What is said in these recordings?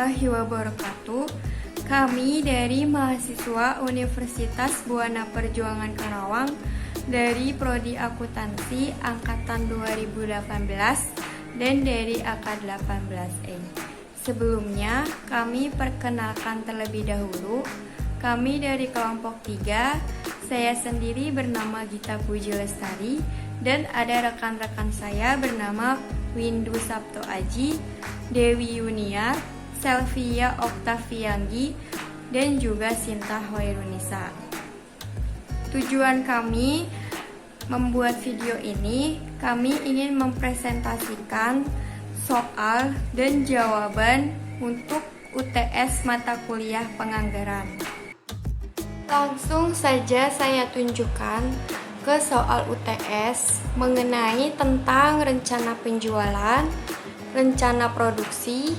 warahmatullahi wabarakatuh. Kami dari mahasiswa Universitas Buana Perjuangan Karawang dari Prodi Akuntansi Angkatan 2018 dan dari AK 18E. Sebelumnya, kami perkenalkan terlebih dahulu. Kami dari kelompok 3, saya sendiri bernama Gita Puji Lestari dan ada rekan-rekan saya bernama Windu Sabto Aji, Dewi Yuniar, Selvia Oktavianggi, dan juga Sinta Hoirunisa. Tujuan kami membuat video ini, kami ingin mempresentasikan soal dan jawaban untuk UTS mata kuliah penganggaran. Langsung saja saya tunjukkan ke soal UTS mengenai tentang rencana penjualan, rencana produksi,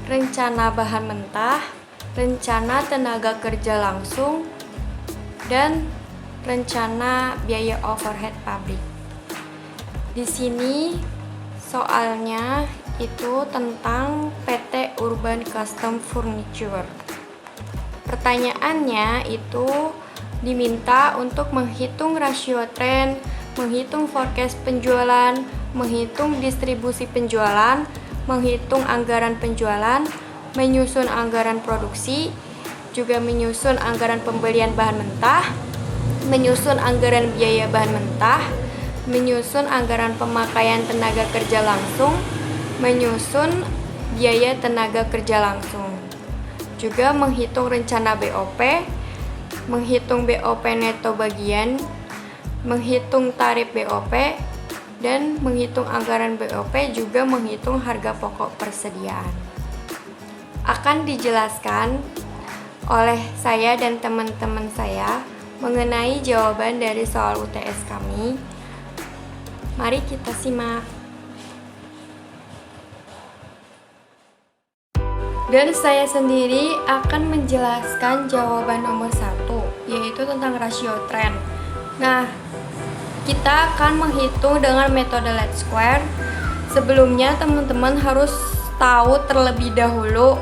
rencana bahan mentah, rencana tenaga kerja langsung, dan rencana biaya overhead pabrik. Di sini soalnya itu tentang PT Urban Custom Furniture. Pertanyaannya itu diminta untuk menghitung rasio tren, menghitung forecast penjualan, menghitung distribusi penjualan, menghitung anggaran penjualan, menyusun anggaran produksi, juga menyusun anggaran pembelian bahan mentah, menyusun anggaran biaya bahan mentah, menyusun anggaran pemakaian tenaga kerja langsung, menyusun biaya tenaga kerja langsung, juga menghitung rencana BOP, menghitung BOP neto bagian, menghitung tarif BOP, dan menghitung anggaran BOP, juga menghitung harga pokok persediaan. Akan dijelaskan oleh saya dan teman-teman saya mengenai jawaban dari soal UTS kami. Mari kita simak. Dan saya sendiri akan menjelaskan jawaban nomor 1, yaitu tentang rasio tren. Nah, kita akan menghitung dengan metode least square. Sebelumnya teman-teman harus tahu terlebih dahulu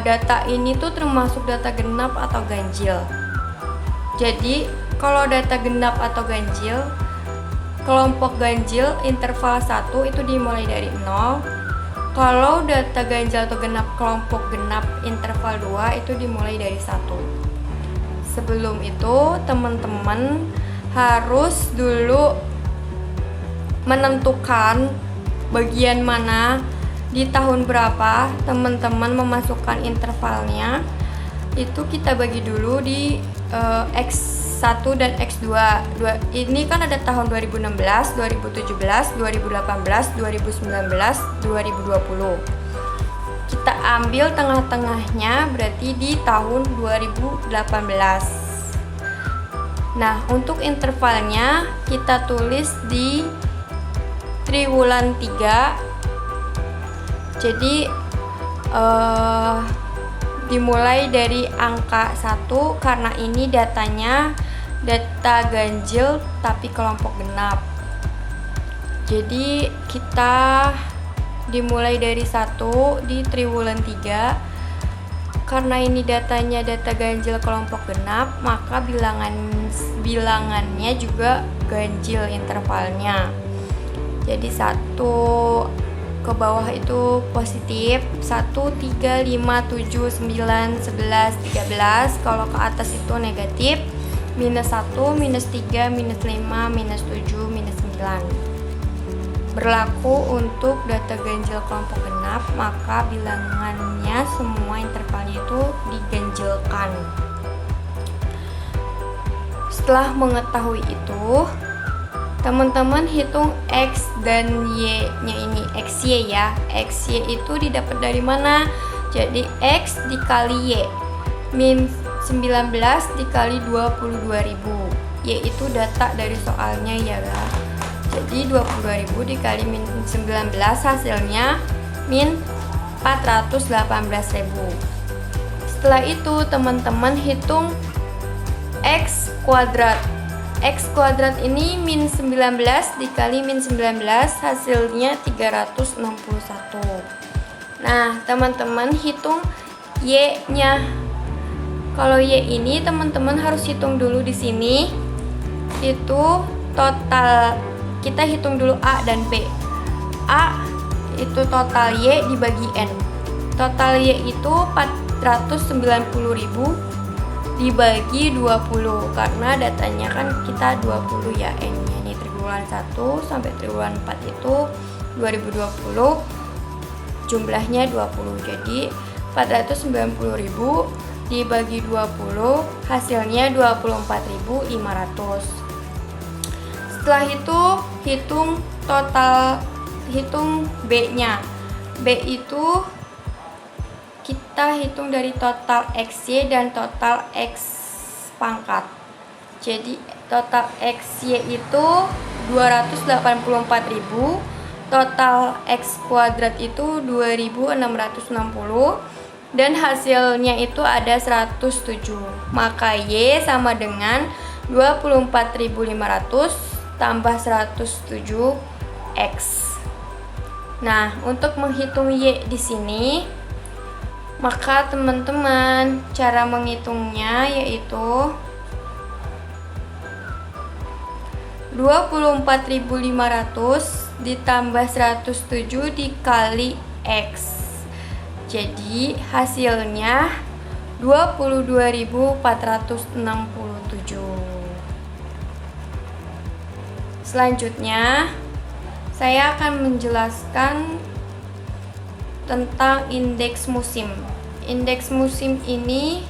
data ini tuh termasuk data genap atau ganjil. Jadi, kalau data genap atau ganjil, kelompok ganjil interval 1 itu dimulai dari 0. Kalau data ganjil atau genap kelompok genap interval 2 itu dimulai dari 1. Sebelum itu, teman-teman harus dulu menentukan bagian mana di tahun berapa teman-teman memasukkan intervalnya. Itu kita bagi dulu di X1 dan X2. Ini kan ada tahun 2016, 2017, 2018, 2019, 2020. Kita ambil tengah-tengahnya, berarti di tahun 2018. Nah, untuk intervalnya kita tulis di triwulan 3. Jadi dimulai dari angka 1 karena ini datanya data ganjil tapi kelompok genap. Jadi kita dimulai dari 1 di triwulan 3. Karena ini datanya data ganjil kelompok genap, maka bilangannya juga ganjil intervalnya. Jadi 1 ke bawah itu positif, 1, 3, 5, 7, 9, 11, 13. Kalau ke atas itu negatif, minus 1, minus 3, minus 5, minus 7, minus 9. Berlaku untuk data ganjil kelompok genap, maka bilangannya semua intervalnya itu diganjilkan. Setelah mengetahui itu, teman-teman hitung X dan Y-nya ini, XY ya. XY itu didapat dari mana? Jadi X dikali Y, min 19 dikali 22.000. Y itu data dari soalnya ya. Jadi 22.000 dikali min 19 hasilnya min 418.000. Setelah itu teman-teman hitung X kuadrat. X kuadrat ini min 19 dikali min 19 hasilnya 361. Nah, teman-teman hitung Y-nya. Kalau Y ini teman-teman harus hitung dulu di sini. Itu total, kita hitung dulu A dan B. A itu total Y dibagi N. Total Y itu 490.000 dibagi 20, karena datanya kan kita 20 ya, N-nya ini triwulan 1 sampai triwulan 4 itu 2020, jumlahnya 20. Jadi 490.000 dibagi 20 hasilnya 24.500. Setelah itu hitung total, hitung B-nya. B itu kita hitung dari total XY dan total X pangkat. Jadi total XY itu 284.000, total X kuadrat itu 2660, dan hasilnya itu ada 107. Maka Y sama dengan 24.500 tambah 107 X. Nah, untuk menghitung Y di sini, maka teman-teman cara menghitungnya yaitu 24.500 ditambah 107 dikali X. Jadi hasilnya 22.467. Selanjutnya saya akan menjelaskan tentang indeks musim. Indeks musim ini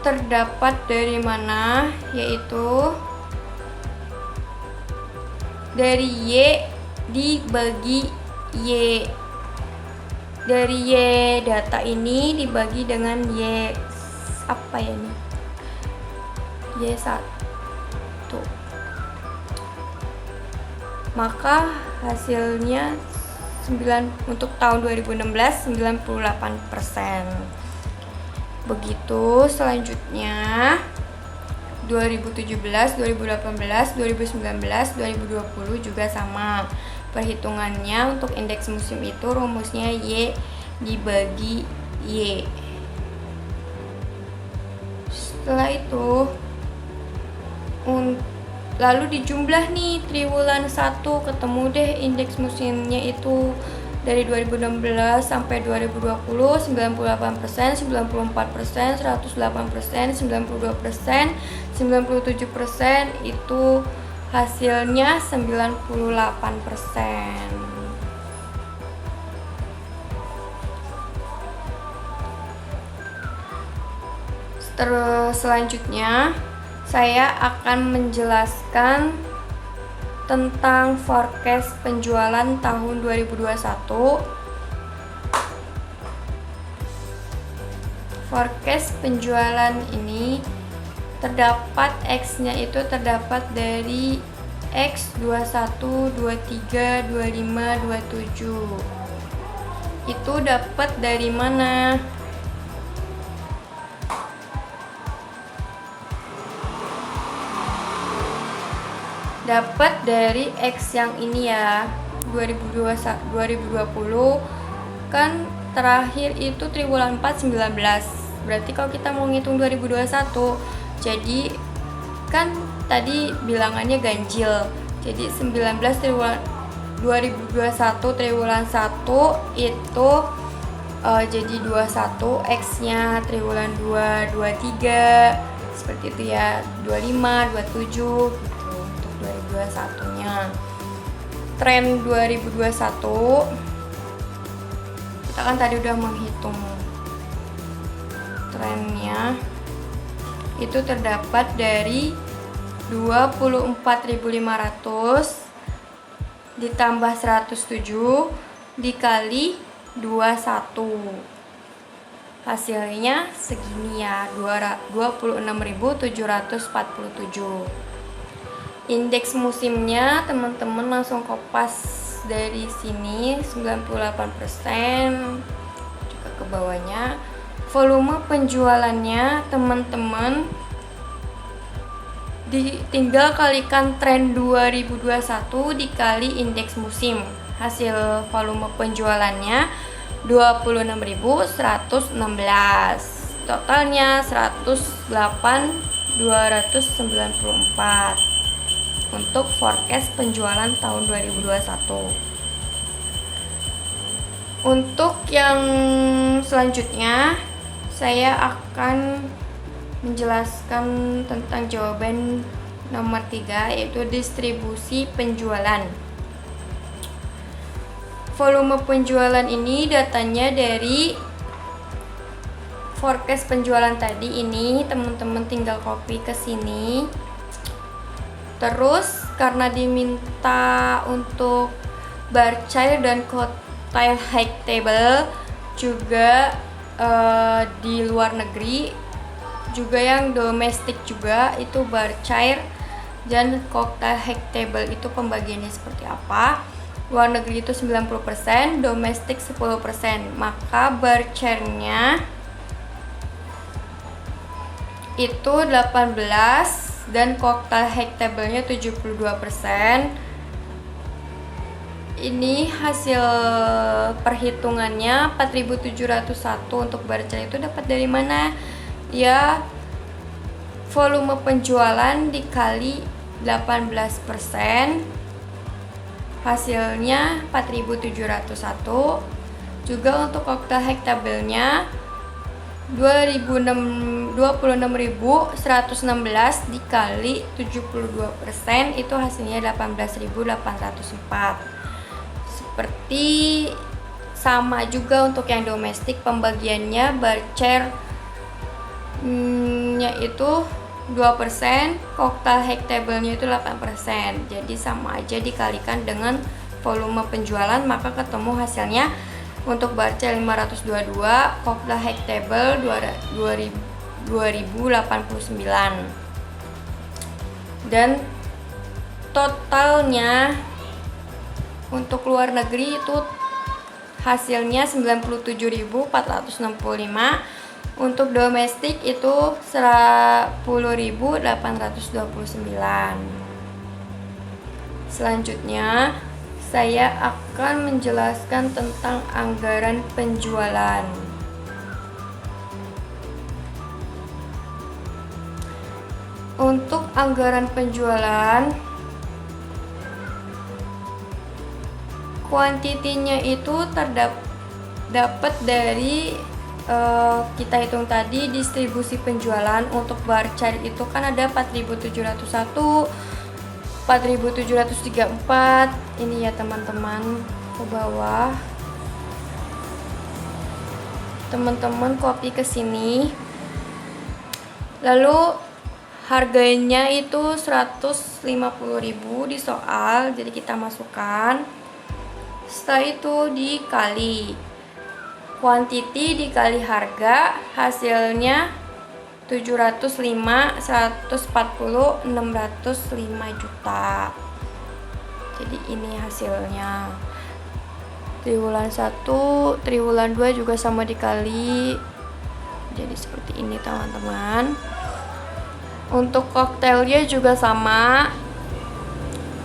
terdapat dari mana? Yaitu dari Y dibagi Y. Dari Y data ini dibagi dengan Y apa ya ini? Y1. Maka hasilnya untuk tahun 2016 98%. Begitu selanjutnya 2017, 2018, 2019, 2020 juga sama. Perhitungannya untuk indeks musim itu rumusnya Y dibagi Y. Setelah itu lalu dijumlah nih triwulan 1, ketemu deh indeks musimnya itu dari 2016 sampai 2020 98%, 94%, 108%, 92%, 97%, itu hasilnya 98%. Terus selanjutnya saya akan menjelaskan tentang forecast penjualan tahun 2021. Forecast penjualan ini terdapat X-nya itu terdapat dari X21, 23, 25, 27. Itu dapat dari mana? Dapat dari X yang ini ya, 2020 kan terakhir itu triwulan 4 19. Berarti kalau kita mau ngitung 2021, jadi kan tadi bilangannya ganjil. Jadi 19 triwulan 2021 triwulan 1 itu jadi 21, X-nya triwulan 2 23, seperti itu ya, 25, 27 gitu untuk 2021-nya. Tren 2021 kita kan tadi udah menghitung trennya, itu terdapat dari 24.500 ditambah 107 dikali 21, hasilnya segini ya, 26.747. Indeks musimnya teman-teman langsung kopas dari sini 98%, juga ke bawahnya. Volume penjualannya teman-teman tinggal kalikan tren 2021 dikali indeks musim. Hasil volume penjualannya 26.116. Totalnya 108.294 untuk forecast penjualan tahun 2021. Untuk yang selanjutnya, saya akan menjelaskan tentang jawaban nomor 3, yaitu distribusi penjualan. Volume penjualan ini datanya dari forecast penjualan tadi ini, teman-teman tinggal copy ke sini. Terus karena diminta untuk bar chart dan quartile high table juga di luar negeri, juga yang domestik juga itu bar chart dan quartile high table itu pembagiannya seperti apa. Luar negeri itu 90%, domestik 10%. Maka bar chart-nya itu 18 dan quartile high table-nya 72%. Ini hasil perhitungannya 4.701 untuk bar chart itu dapat dari mana? Ya, volume penjualan dikali 18%, hasilnya 4.701. Juga untuk quartile high table-nya 26.116 dikali 72%, itu hasilnya 18.804. Seperti sama juga untuk yang domestik, pembagiannya bar chart nya itu 2%, quartile high table-nya itu 8%. Jadi sama aja dikalikan dengan volume penjualan, maka ketemu hasilnya untuk bar chart 522, quartile high table 2089. Dan totalnya untuk luar negeri itu hasilnya 97.465. Untuk domestik itu 10.829. Selanjutnya, saya akan menjelaskan tentang anggaran penjualan. Untuk anggaran penjualan, kuantitinya itu dapat dari kita hitung tadi distribusi penjualan. Untuk bar chart itu kan ada 4.701, 4.734. Ini ya teman-teman, ke bawah. Teman-teman copy ke sini. Lalu harganya itu 150.000 di soal, jadi kita masukkan. Setelah itu dikali kuantiti dikali harga, hasilnya 705, 140, 605 juta. Jadi ini hasilnya. Triwulan 1, triwulan 2 juga sama dikali. Jadi seperti ini teman-teman. Untuk koktailnya juga sama.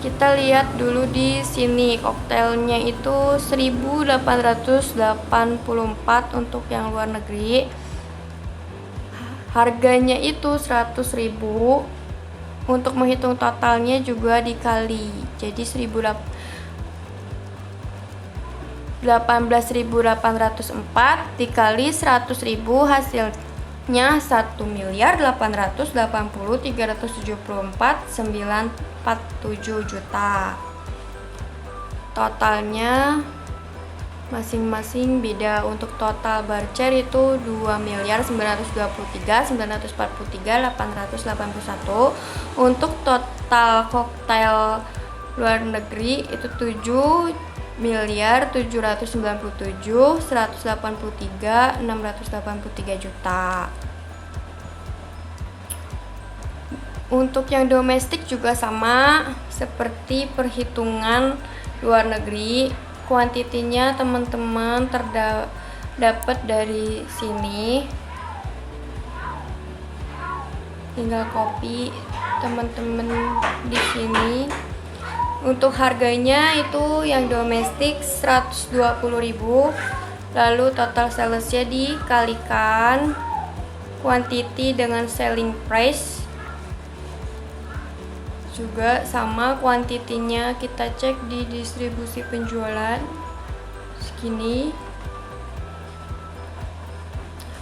Kita lihat dulu di sini, koktailnya itu 1.884 untuk yang luar negeri. Harganya itu 100.000. Untuk menghitung totalnya juga dikali. Jadi 18.804 dikali 100.000, hasilnya 1.880.374.947 juta. Totalnya masing-masing beda. Untuk total bar chart itu 2.923.943.881. Untuk total koktail luar negeri itu 7.797.183.683 juta. Untuk yang domestik juga sama seperti perhitungan luar negeri. Kuantitinya teman-teman dapat dari sini. Tinggal copy teman-teman di sini. Untuk harganya itu yang domestik 120.000, Lalu total salesnya dikalikan quantity dengan selling price. Juga sama kuantitinya kita cek di distribusi penjualan segini.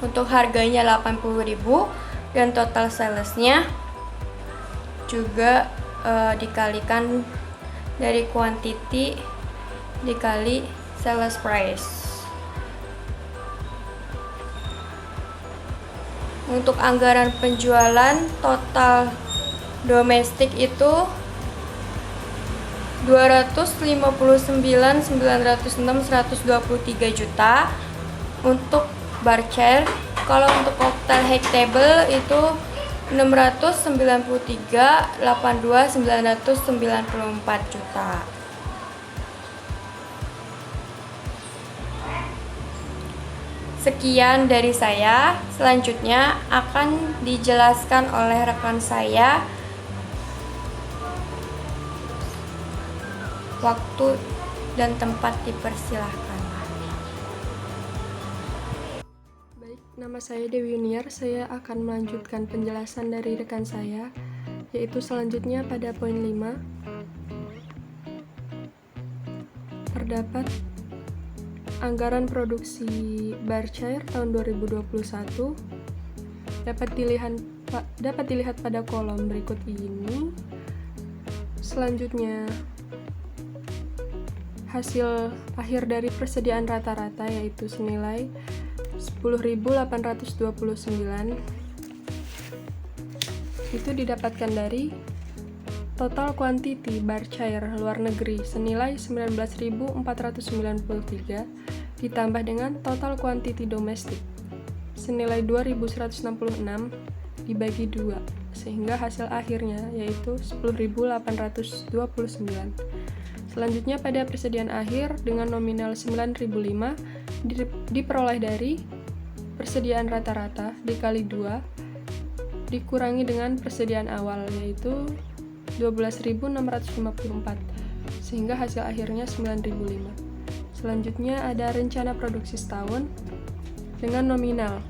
Untuk harganya 80.000 dan total salesnya juga dikalikan dari quantity dikali sales price. Untuk anggaran penjualan total domestik itu 259.906.123 juta untuk bar chair. Kalau untuk cocktail high table itu 693.82.994 juta. Sekian dari saya. Selanjutnya akan dijelaskan oleh rekan saya. Waktu dan tempat dipersilahkan. Baik, nama saya Dewi Yuniar. Saya akan melanjutkan penjelasan dari rekan saya, yaitu selanjutnya pada poin 5. Terdapat anggaran produksi bar chair tahun 2021 dapat dilihat pada kolom berikut ini. Selanjutnya hasil akhir dari persediaan rata-rata yaitu senilai 10.829 itu didapatkan dari total kuantiti bar chair luar negeri senilai 19.493 ditambah dengan total kuantiti domestik senilai 2.166 dibagi 2 sehingga hasil akhirnya yaitu 10.829. Selanjutnya pada persediaan akhir dengan nominal 9.005 diperoleh dari persediaan rata-rata dikali 2 dikurangi dengan persediaan awal yaitu 12.654 sehingga hasil akhirnya 9.005. Selanjutnya ada rencana produksi setahun dengan nominal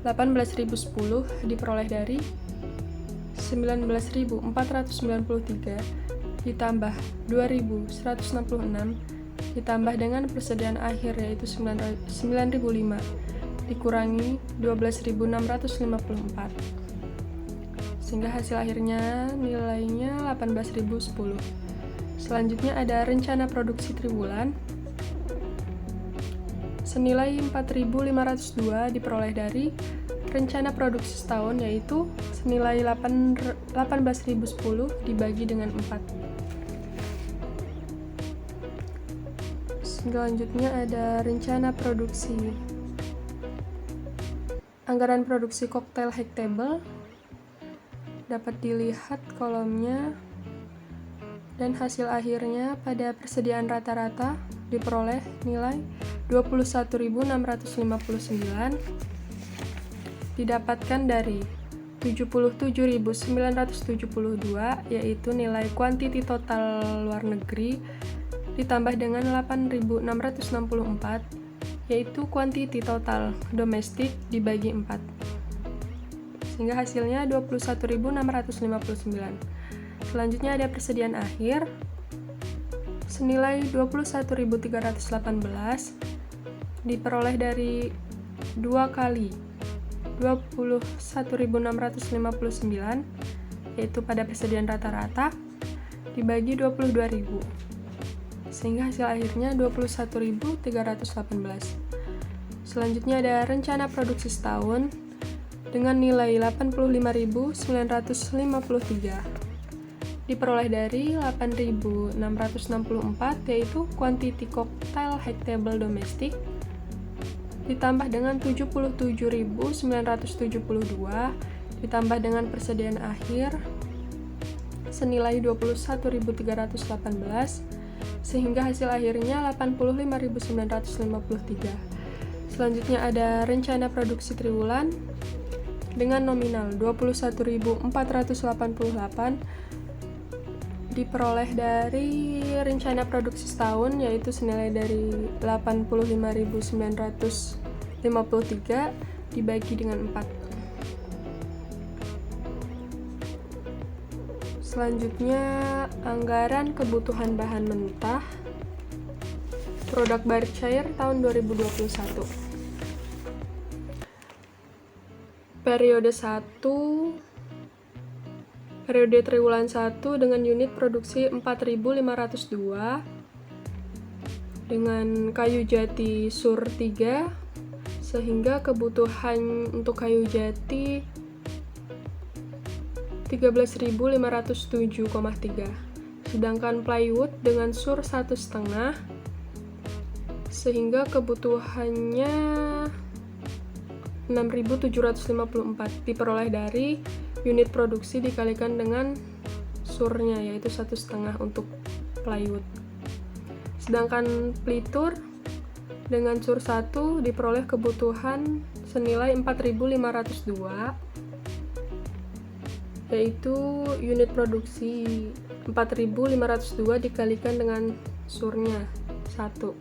18.010 diperoleh dari 19.493 ditambah 2.166 ditambah dengan persediaan akhir yaitu 9.005 dikurangi 12.654 sehingga hasil akhirnya nilainya 18.010. Selanjutnya ada rencana produksi triwulan senilai 4.502 diperoleh dari rencana produksi setahun yaitu senilai 18.010 dibagi dengan 4. Selanjutnya ada rencana produksi anggaran produksi cocktail high table dapat dilihat kolomnya dan hasil akhirnya pada persediaan rata-rata diperoleh nilai 21.659 didapatkan dari 77.972 yaitu nilai kuantiti total luar negeri ditambah dengan 8.664 yaitu kuantiti total domestik dibagi 4 sehingga hasilnya 21.659. Selanjutnya ada persediaan akhir senilai 21.318 diperoleh dari 2 kali 21.659 yaitu pada persediaan rata-rata dibagi 22.000 sehingga hasil akhirnya 21.318. Selanjutnya ada rencana produksi setahun dengan nilai 85.953 diperoleh dari 8.664 yaitu kuantiti cocktail high table domestik ditambah dengan 77.972 ditambah dengan persediaan akhir senilai 21.318 sehingga hasil akhirnya 85.953. Selanjutnya ada rencana produksi triwulan dengan nominal 21.488 diperoleh dari rencana produksi setahun, yaitu senilai dari 85.953 dibagi dengan 4. Selanjutnya, anggaran kebutuhan bahan mentah produk Berkshire tahun 2021. Periode triwulan 1 dengan unit produksi 4.502 dengan kayu jati sur 3, sehingga kebutuhan untuk kayu jati 13.507,3. Sedangkan plywood dengan sur 1,5 sehingga kebutuhannya 6.754 diperoleh dari unit produksi dikalikan dengan surnya, yaitu 1,5 untuk plywood. Sedangkan pelitur dengan sur 1 diperoleh kebutuhan senilai 4.502, yaitu unit produksi 4.502 dikalikan dengan surnya 1.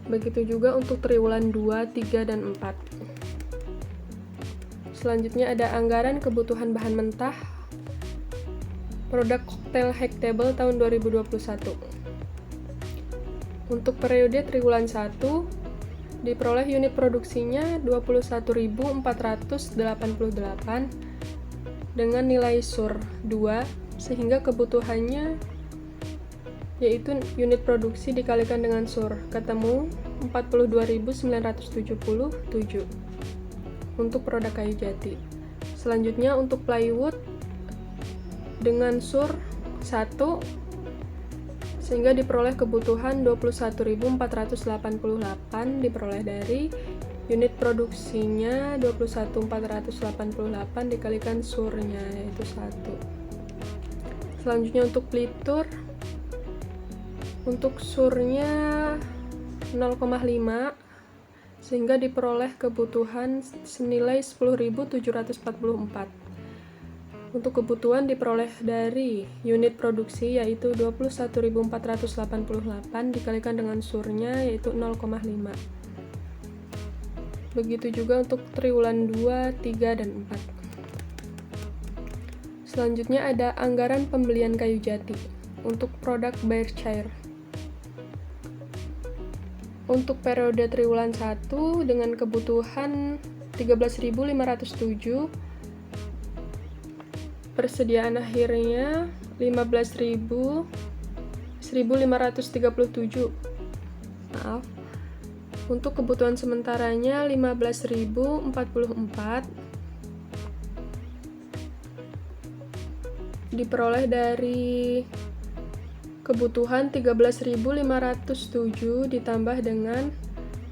Begitu juga untuk triwulan 2, 3, dan 4. Selanjutnya ada anggaran kebutuhan bahan mentah produk Cocktail High Table tahun 2021. Untuk periode triwulan 1 diperoleh unit produksinya 21.488 dengan nilai sur 2, sehingga kebutuhannya yaitu unit produksi dikalikan dengan sur, ketemu 42.977 untuk produk kayu jati. Selanjutnya untuk plywood dengan sur 1 sehingga diperoleh kebutuhan 21.488 diperoleh dari unit produksinya 21.488 dikalikan surnya, yaitu 1. Selanjutnya untuk pelitur, untuk surnya 0,5 sehingga diperoleh kebutuhan senilai 10.744. Untuk kebutuhan diperoleh dari unit produksi yaitu 21.488 dikalikan dengan surnya, yaitu 0,5. Begitu juga untuk triwulan 2, 3, dan 4. Selanjutnya ada anggaran pembelian kayu jati untuk produk Berkshire. Untuk periode triwulan 1 dengan kebutuhan 13.507, persediaan akhirnya 1.537. Untuk kebutuhan sementaranya 15.044 diperoleh dari kebutuhan 13.507 ditambah dengan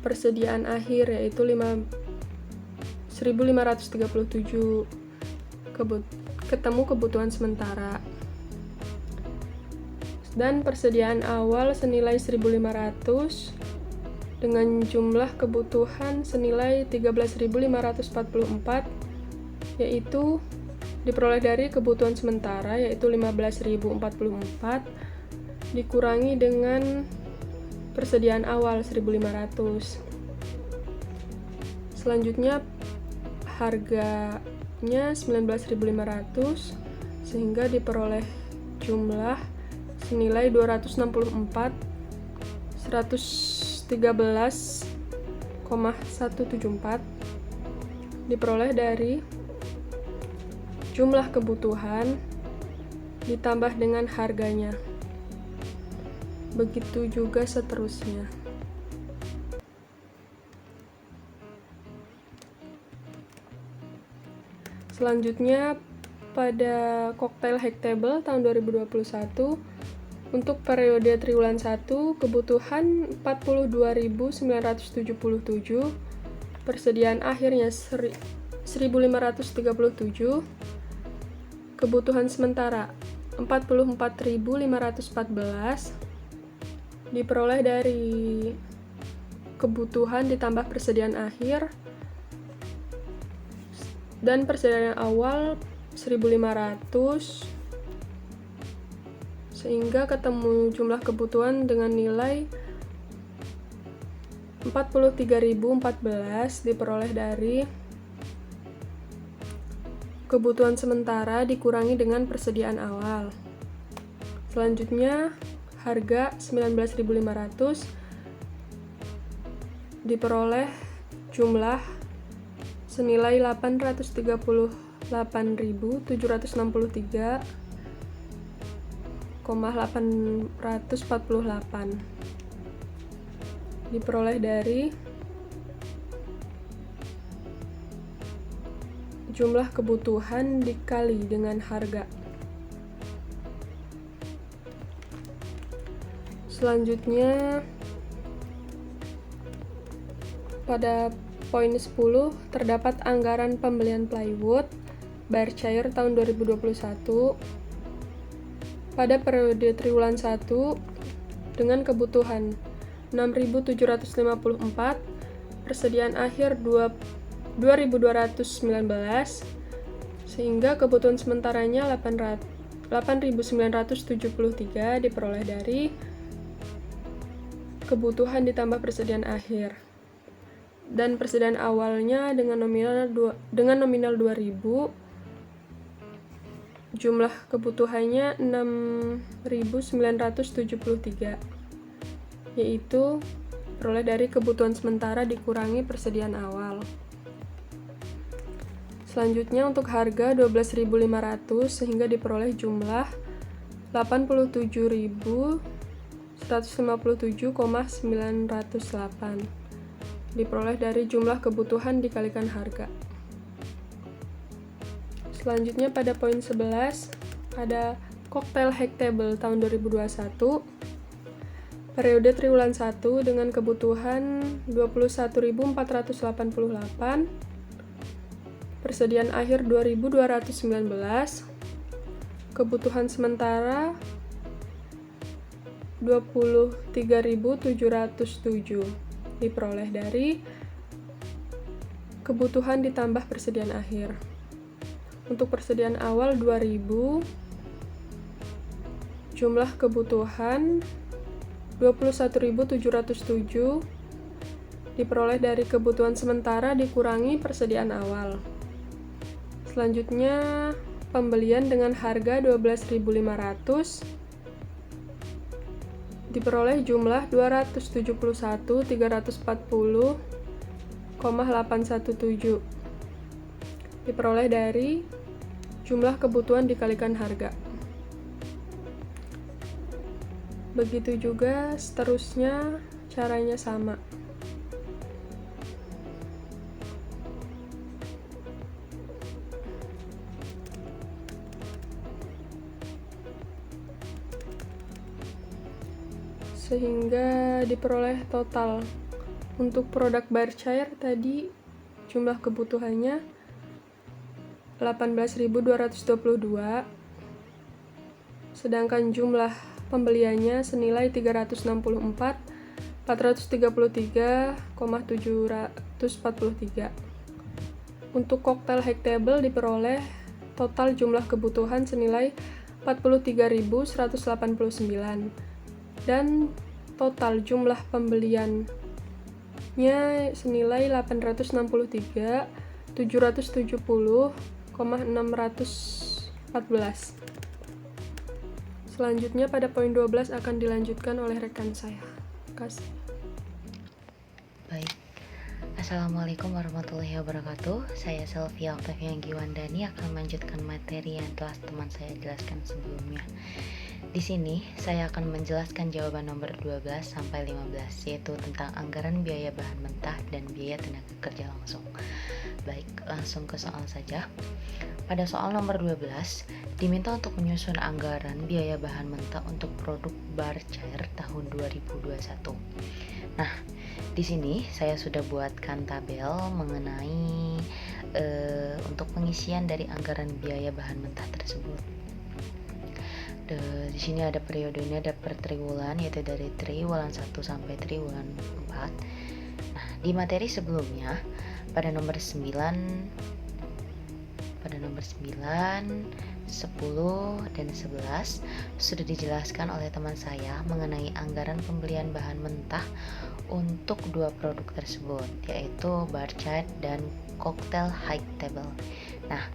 persediaan akhir yaitu 1.537 ketemu kebutuhan sementara, dan persediaan awal senilai 1.500 dengan jumlah kebutuhan senilai 13.544, yaitu diperoleh dari kebutuhan sementara yaitu 15.044 dikurangi dengan persediaan awal 1.500. Selanjutnya harganya 19.500 sehingga diperoleh jumlah senilai 264.113,174 diperoleh dari jumlah kebutuhan ditambah dengan harganya. Begitu juga seterusnya. Selanjutnya pada Cocktail High Table tahun 2021 untuk periode triwulan 1 kebutuhan 42.977, persediaan akhirnya 1.537, kebutuhan sementara 44.514 diperoleh dari kebutuhan ditambah persediaan akhir, dan persediaan awal 1.500, sehingga ketemu jumlah kebutuhan dengan nilai 43.014 diperoleh dari kebutuhan sementara dikurangi dengan persediaan awal. Selanjutnya, harga 19.500 diperoleh jumlah senilai 838.848 diperoleh dari jumlah kebutuhan dikali dengan harga. Selanjutnya, pada poin 10 terdapat anggaran pembelian plywood Bayer Cair tahun 2021 pada periode triwulan 1 dengan kebutuhan 6.754, persediaan akhir 2.219, sehingga kebutuhan sementaranya 8.973 diperoleh dari kebutuhan ditambah persediaan akhir. Dan persediaan awalnya dengan nominal 2.000, jumlah kebutuhannya 6.973, yaitu peroleh dari kebutuhan sementara dikurangi persediaan awal. Selanjutnya untuk harga 12.500 sehingga diperoleh jumlah 87.157,908 diperoleh dari jumlah kebutuhan dikalikan harga. Selanjutnya pada poin 11 ada cocktail hack table tahun 2021 periode triwulan 1 dengan kebutuhan 21.488, persediaan akhir 2.219, kebutuhan sementara 23.707 diperoleh dari kebutuhan ditambah persediaan akhir. Untuk persediaan awal 2.000, jumlah kebutuhan 21.707 diperoleh dari kebutuhan sementara dikurangi persediaan awal. Selanjutnya, pembelian dengan harga 12.500 diperoleh jumlah 271.340,817 diperoleh dari jumlah kebutuhan dikalikan harga. Begitu juga seterusnya, caranya sama. Sehingga diperoleh total. Untuk produk Bayer Cair tadi jumlah kebutuhannya 18.222, sedangkan jumlah pembeliannya senilai 364.433,743. Untuk cocktail hack table diperoleh total jumlah kebutuhan senilai 43.189 dan total jumlah pembeliannya senilai 869.770,614. Selanjutnya pada poin 12 akan dilanjutkan oleh rekan saya. Terima kasih. Baik. Assalamualaikum warahmatullahi wabarakatuh. Saya Selvia Octavia Giwandani akan melanjutkan materi yang telah teman saya jelaskan sebelumnya. Di sini saya akan menjelaskan jawaban nomor 12 sampai 15, yaitu tentang anggaran biaya bahan mentah dan biaya tenaga kerja langsung. Baik, langsung ke soal saja. Pada soal nomor 12, diminta untuk menyusun anggaran biaya bahan mentah untuk produk Bayer Cair tahun 2021. Nah, di sini saya sudah buatkan tabel mengenai untuk pengisian dari anggaran biaya bahan mentah tersebut. Di sini ada periodenya, ada per triwulan, yaitu dari triwulan 1 sampai triwulan 4. Nah, di materi sebelumnya pada nomor 9 pada nomor 9, 10, dan 11 sudah dijelaskan oleh teman saya mengenai anggaran pembelian bahan mentah untuk dua produk tersebut, yaitu bar chart dan cocktail high table. Nah,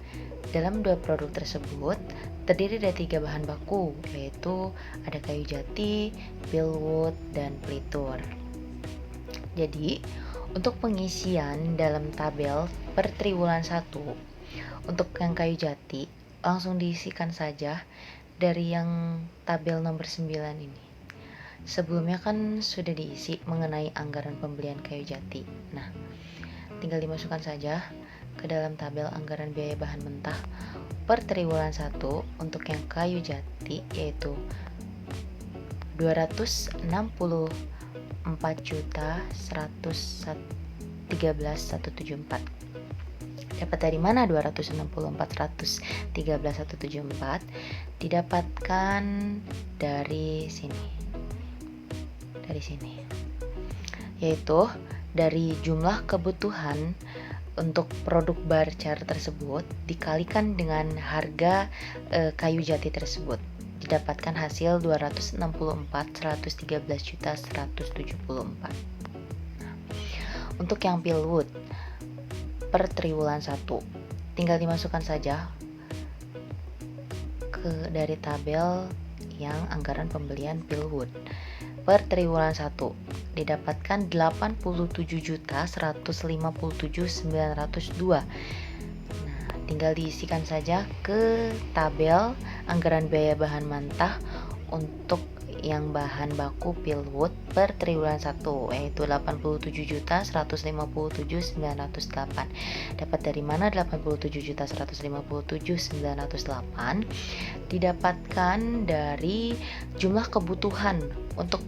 dalam dua produk tersebut terdiri dari 3 bahan baku, yaitu ada kayu jati, pilwood, dan pelitur. Jadi, untuk pengisian dalam tabel per triwulan 1 untuk yang kayu jati, langsung diisikan saja dari yang tabel nomor 9 ini. Sebelumnya kan sudah diisi mengenai anggaran pembelian kayu jati. Nah, tinggal dimasukkan saja ke dalam tabel anggaran biaya bahan mentah per triwulan 1 untuk yang kayu jati, yaitu 264.113.174. Dapat dari mana 264.113.174? Didapatkan dari sini. Dari sini. Yaitu dari jumlah kebutuhan untuk produk bar chart tersebut dikalikan dengan harga kayu jati tersebut. Didapatkan hasil 264.113.174. Nah, untuk yang pilwood per triwulan 1 tinggal dimasukkan saja dari tabel yang anggaran pembelian pilwood per triwulan 1 didapatkan 87.157.902. Nah, tinggal diisikan saja ke tabel anggaran biaya bahan mentah untuk yang bahan baku pilwood per triwulan 1, yaitu 87.157.908. Dapat dari mana 87.157.908? Didapatkan dari jumlah kebutuhan untuk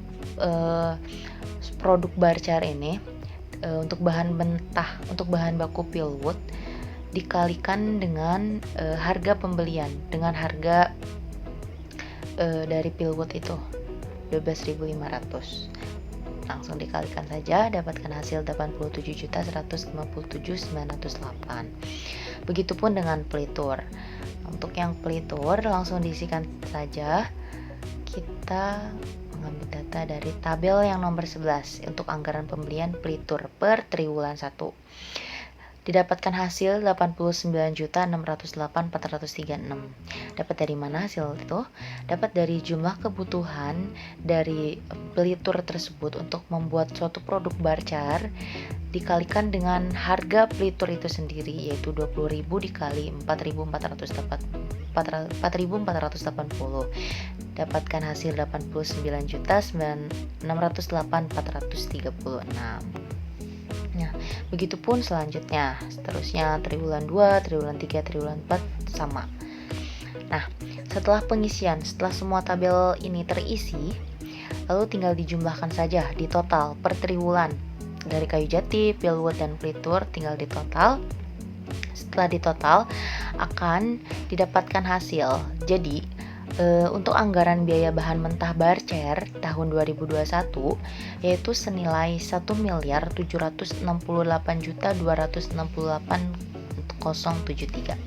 produk bar chart ini, untuk bahan mentah, untuk bahan baku pilwood dikalikan dengan harga pembelian, dengan harga dari pilwood itu 12.500. Langsung dikalikan saja, dapatkan hasil 87.157.908. Begitupun dengan pelitur. Untuk yang pelitur langsung diisikan saja. Kita mengambil data dari tabel yang nomor 11 untuk anggaran pembelian pelitur per triwulan 1. Didapatkan hasil 89.608.436. Dapat dari mana hasil itu? Dapat dari jumlah kebutuhan dari pelitur tersebut untuk membuat suatu produk bar chart dikalikan dengan harga pelitur itu sendiri, yaitu 20.000 dikali 4.480. Dapatkan hasil 89.608.436. Nah, begitupun selanjutnya, seterusnya triwulan 2, triwulan 3, triwulan 4 sama. Nah, setelah pengisian, setelah semua tabel ini terisi, lalu tinggal dijumlahkan saja di total per triwulan. Dari kayu jati, pilwood, dan pelitur tinggal di total. Setelah ditotal akan didapatkan hasil. Jadi untuk anggaran biaya bahan mentah bar chart tahun 2021 yaitu senilai 1.768.268.073.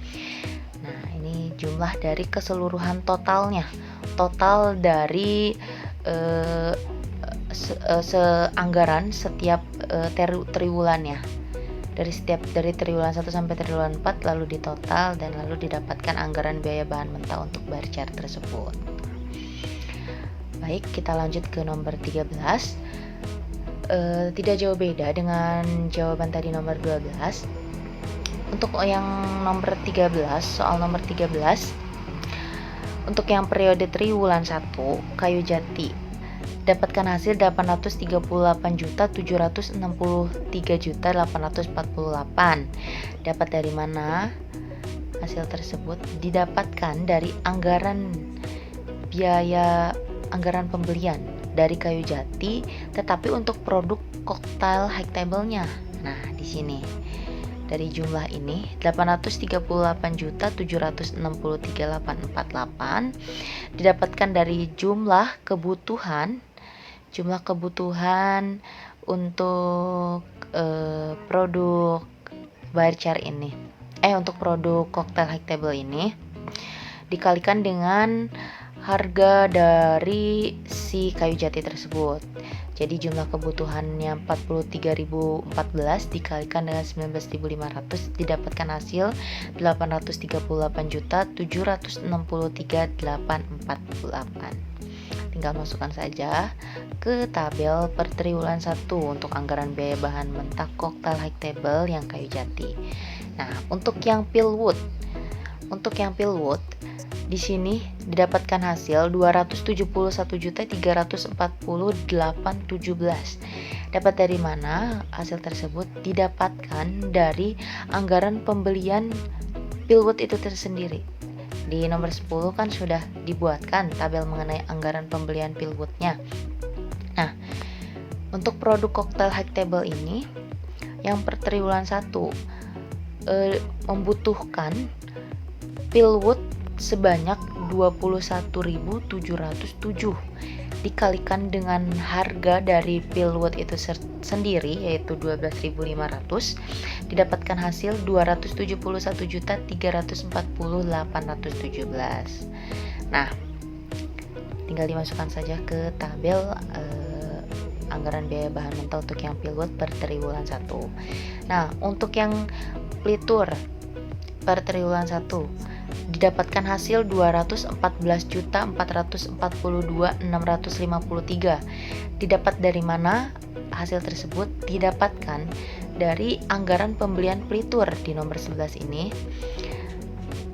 Nah, ini jumlah dari keseluruhan totalnya. Total dari seanggaran setiap triwulannya. Dari triwulan 1 sampai triwulan 4 lalu ditotal dan lalu didapatkan anggaran biaya bahan mentah untuk bar chart tersebut. Baik, kita lanjut ke nomor 13. Tidak jauh beda dengan jawaban tadi nomor 12. Untuk yang nomor 13, soal nomor 13, untuk yang periode triwulan 1 kayu jati dapatkan hasil 833.763.848. Dapat dari mana hasil tersebut? Didapatkan dari anggaran pembelian dari kayu jati, tetapi untuk produk cocktail high table-nya. Nah, di sini dari jumlah ini 833.763.848 didapatkan dari jumlah kebutuhan untuk produk bar chart ini, untuk produk cocktail high table ini dikalikan dengan harga dari si kayu jati tersebut. Jadi jumlah kebutuhannya 43.014 dikalikan dengan 19.500 didapatkan hasil 830.763.848. Tinggal masukkan saja ke tabel per triwulan 1 untuk anggaran biaya bahan mentah cocktail high table yang kayu jati. Nah, untuk yang Pilwood di sini didapatkan hasil 271.340.817. Dapat dari mana hasil tersebut? Didapatkan dari anggaran pembelian Pilwood itu tersendiri. Di nomor 10 kan sudah dibuatkan tabel mengenai anggaran pembelian Pilwoodnya. Nah, untuk produk cocktail high table ini yang per triwulan 1 membutuhkan Pilwood sebanyak 21.707 dikalikan dengan harga dari Pilwood itu sendiri yaitu 12.500 didapatkan hasil 271.340.817. Nah, tinggal dimasukkan saja ke tabel anggaran biaya bahan mentah untuk yang Pilwood per triwulan 1. Nah, untuk yang Plitur per triwulan 1 didapatkan hasil 214.442.653. Didapat dari mana hasil tersebut? Didapatkan dari anggaran pembelian Plitur di nomor 11 ini.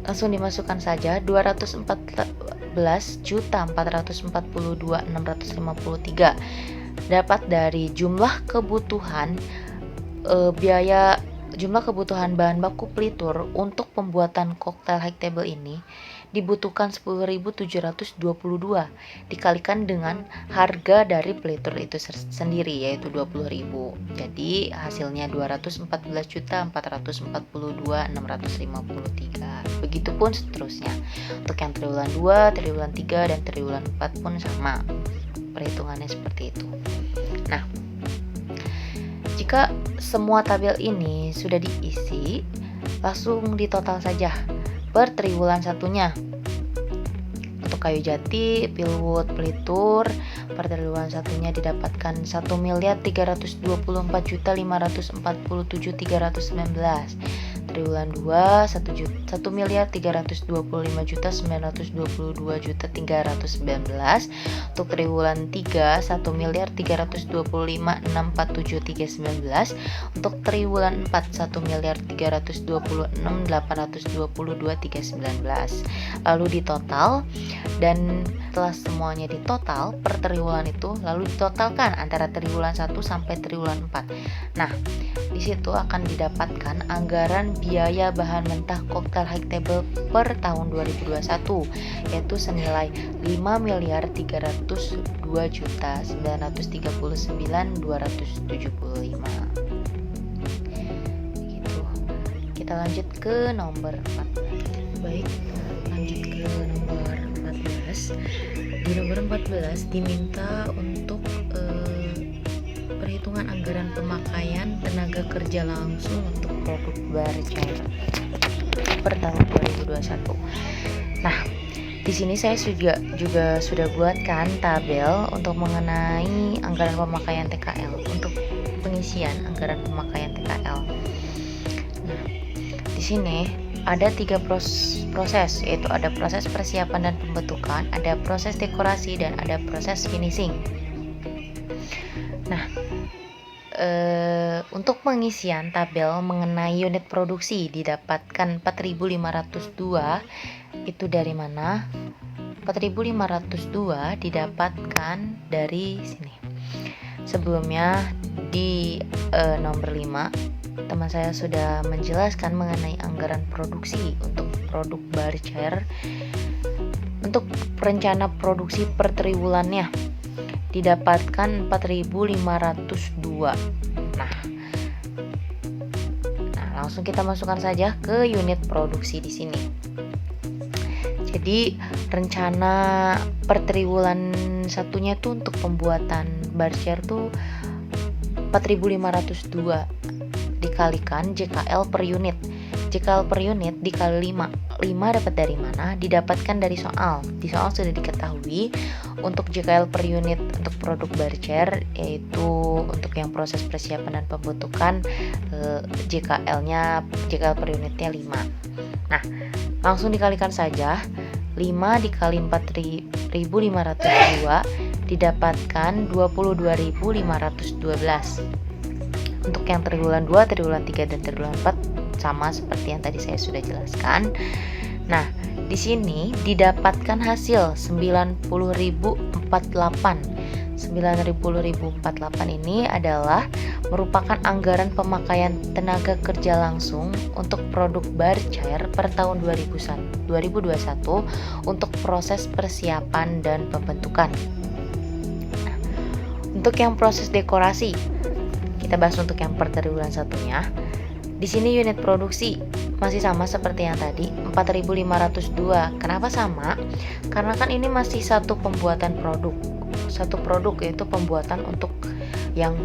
Langsung dimasukkan saja 214.442.653 dapat dari jumlah kebutuhan jumlah kebutuhan bahan baku Plitur untuk pembuatan cocktail high table ini dibutuhkan 10.722 dikalikan dengan harga dari Plitur itu sendiri yaitu 20.000. Jadi hasilnya 214.442.653. Begitupun seterusnya. Untuk yang triwulan 2, triwulan 3 dan triwulan 4 pun sama. Perhitungannya seperti itu. Nah, jika semua tabel ini sudah diisi, langsung ditotal saja per triwulan satunya. Untuk kayu jati, Pilwood, Plitur, per triwulan satunya didapatkan 1.324.547.319. Triwulan 2 1.325.922.319. Untuk triwulan 3 1.325.647.319. Untuk triwulan 4 1.326.822.319. Lalu ditotal, dan setelah semuanya ditotal per triwulan itu lalu ditotalkan antara triwulan 1 sampai triwulan 4. Nah, di situ akan didapatkan anggaran biaya bahan mentah cocktail high table per tahun 2021 yaitu senilai 5.302.939.275. Gitu. Kita lanjut ke nomor 14. Baik, lanjut ke nomor 14. Di nomor 14 diminta untuk perhitungan anggaran pemakaian tenaga kerja langsung untuk produk bar cair per tahun 2021. Nah, di sini saya juga sudah buatkan tabel untuk mengenai anggaran pemakaian TKL untuk pengisian anggaran pemakaian TKL. Nah, di sini ada 3 proses, yaitu ada proses persiapan dan pembentukan, ada proses dekorasi, dan ada proses finishing. Nah, untuk pengisian tabel mengenai unit produksi didapatkan 4.502. Itu dari mana? 4.502 didapatkan dari sini. Sebelumnya di nomor 5 teman saya sudah menjelaskan mengenai anggaran produksi untuk produk bar cair. Untuk rencana produksi per triwulannya didapatkan 4.502. Nah, langsung kita masukkan saja ke unit produksi di sini. Jadi rencana per triwulan satunya tuh untuk pembuatan bar cair tuh 4.502 dikalikan JKL per unit. JKL per unit dikali 5. 5 dapat dari mana? Didapatkan dari soal. Di soal sudah diketahui untuk JKL per unit untuk produk barcer, yaitu untuk yang proses persiapan dan pembentukan, JKL per unitnya 5. Nah, langsung dikalikan saja. 5 dikali 4.502 didapatkan 22.512. Untuk yang triwulan 2, triwulan 3, dan triwulan 4 sama seperti yang tadi saya sudah jelaskan. Nah, di sini didapatkan hasil 90.048. 90.048 ini adalah merupakan anggaran pemakaian tenaga kerja langsung untuk produk barcer per tahun 2021 untuk proses persiapan dan pembentukan. Nah, untuk yang proses dekorasi, kita bahas untuk yang per triwulan satunya. Di sini unit produksi masih sama seperti yang tadi, 4.502. Kenapa sama? Karena kan ini masih satu pembuatan produk. Satu produk, yaitu pembuatan untuk yang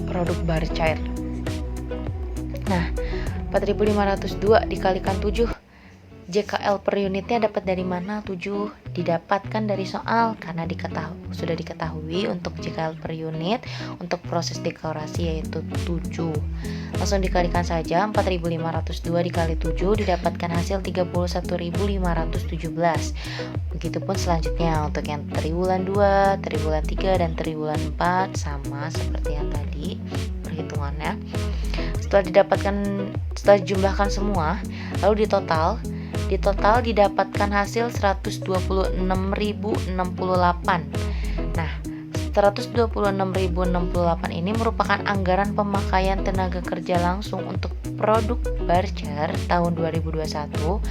produk barcer. Nah, 4.502 dikalikan 7. JKL per unitnya dapat dari mana? 7 didapatkan dari soal karena sudah diketahui untuk JKL per unit untuk proses dekorasi yaitu 7. Langsung dikalikan saja, 4.502 dikali 7 didapatkan hasil 31.517. Begitupun selanjutnya untuk yang triwulan 2, triwulan 3, dan triwulan 4 sama seperti yang tadi perhitungannya. Setelah dijumlahkan semua, lalu ditotal didapatkan hasil 126.068. Nah, 126.068 ini merupakan anggaran pemakaian tenaga kerja langsung untuk produk barcer tahun 2021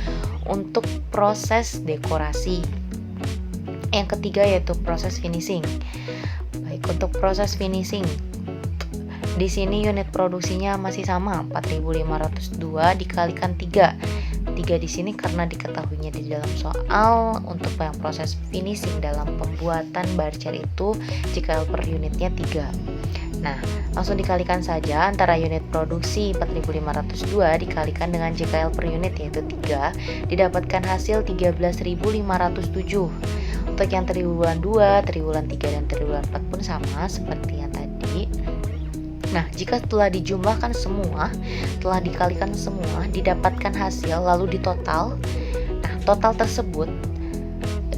untuk proses dekorasi. Yang ketiga yaitu proses finishing. Baik, untuk proses finishing, di sini unit produksinya masih sama, 4.502 dikalikan 3. 3 di sini karena diketahuinya di dalam soal untuk yang proses finishing dalam pembuatan barcer itu JKL per unitnya 3. Nah, langsung dikalikan saja antara unit produksi 4.502 dikalikan dengan JKL per unit yaitu 3, didapatkan hasil 13.507. Untuk yang triwulan 2, triwulan 3, dan triwulan 4 pun sama seperti yang tadi. Nah, jika telah dijumlahkan semua, telah dikalikan semua, didapatkan hasil lalu ditotal. Nah, total tersebut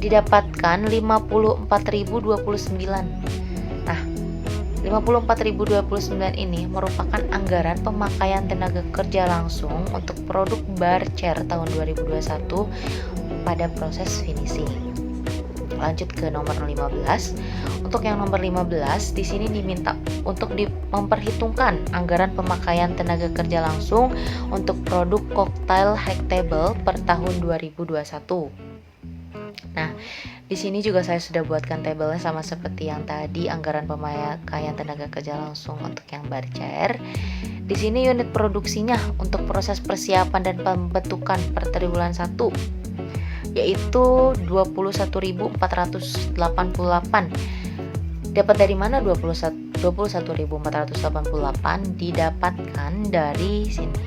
didapatkan 54.029. Nah, 54.029 ini merupakan anggaran pemakaian tenaga kerja langsung untuk produk barcer tahun 2021 pada proses finishing. Lanjut ke nomor 15. Untuk yang nomor 15 di sini diminta untuk memperhitungkan anggaran pemakaian tenaga kerja langsung untuk produk cocktail hack table per tahun 2021. Nah, di sini juga saya sudah buatkan tabelnya sama seperti yang tadi, anggaran pemakaian tenaga kerja langsung untuk yang barcer. Di sini unit produksinya untuk proses persiapan dan pembentukan per triwulan 1 yaitu 21.488. Dapat dari mana 21.488? Didapatkan dari sini.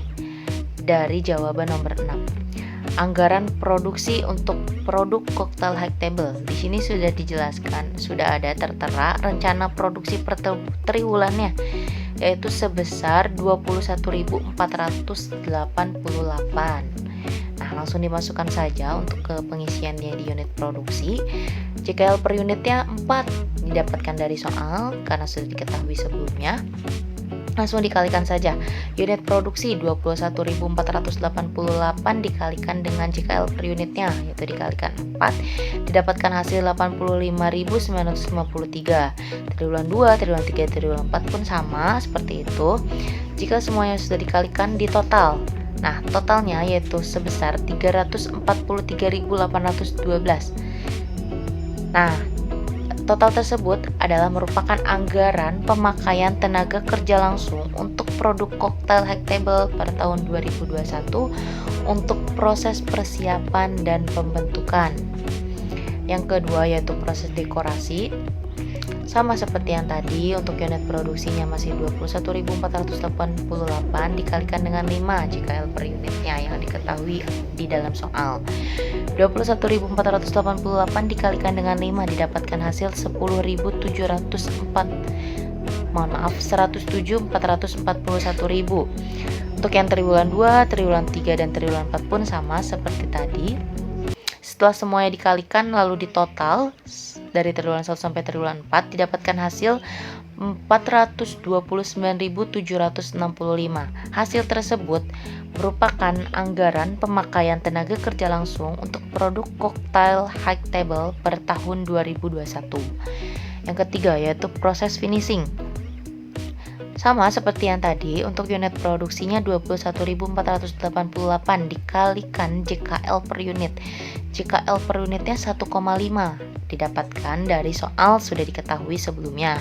Dari jawaban nomor 6. Anggaran produksi untuk produk cocktail hack table. Di sini sudah dijelaskan, sudah ada tertera rencana produksi per triwulannya yaitu sebesar 21.488. Nah, langsung dimasukkan saja untuk ke pengisiannya di unit produksi. JKL per unitnya 4 didapatkan dari soal karena sudah diketahui sebelumnya. Langsung dikalikan saja. Unit produksi 21.488 dikalikan dengan JKL per unitnya yaitu dikalikan 4 didapatkan hasil 85.953. Triwulan 2, triwulan 3, triwulan 4 pun sama seperti itu. Jika semuanya sudah dikalikan di total. Nah, totalnya yaitu sebesar 343.812. Nah, total tersebut adalah merupakan anggaran pemakaian tenaga kerja langsung untuk produk cocktail hack table pada tahun 2021 untuk proses persiapan dan pembentukan. Yang kedua yaitu proses dekorasi. Sama seperti yang tadi, untuk unit produksinya masih 21.488 dikalikan dengan 5 JKL per unitnya yang diketahui di dalam soal. 21.488 dikalikan dengan 5 didapatkan hasil 107.441.000. Untuk yang triwulan 2, triwulan 3, dan triwulan 4 pun sama seperti tadi. Setelah semuanya dikalikan lalu ditotal dari triwulan 1 sampai triwulan 4 didapatkan hasil 429.765. Hasil tersebut merupakan anggaran pemakaian tenaga kerja langsung untuk produk koktail high table per tahun 2021. Yang ketiga yaitu proses finishing. Sama seperti yang tadi, untuk unit produksinya 21.488 dikalikan JKL per unit. JKL per unitnya 1,5 didapatkan dari soal sudah diketahui sebelumnya.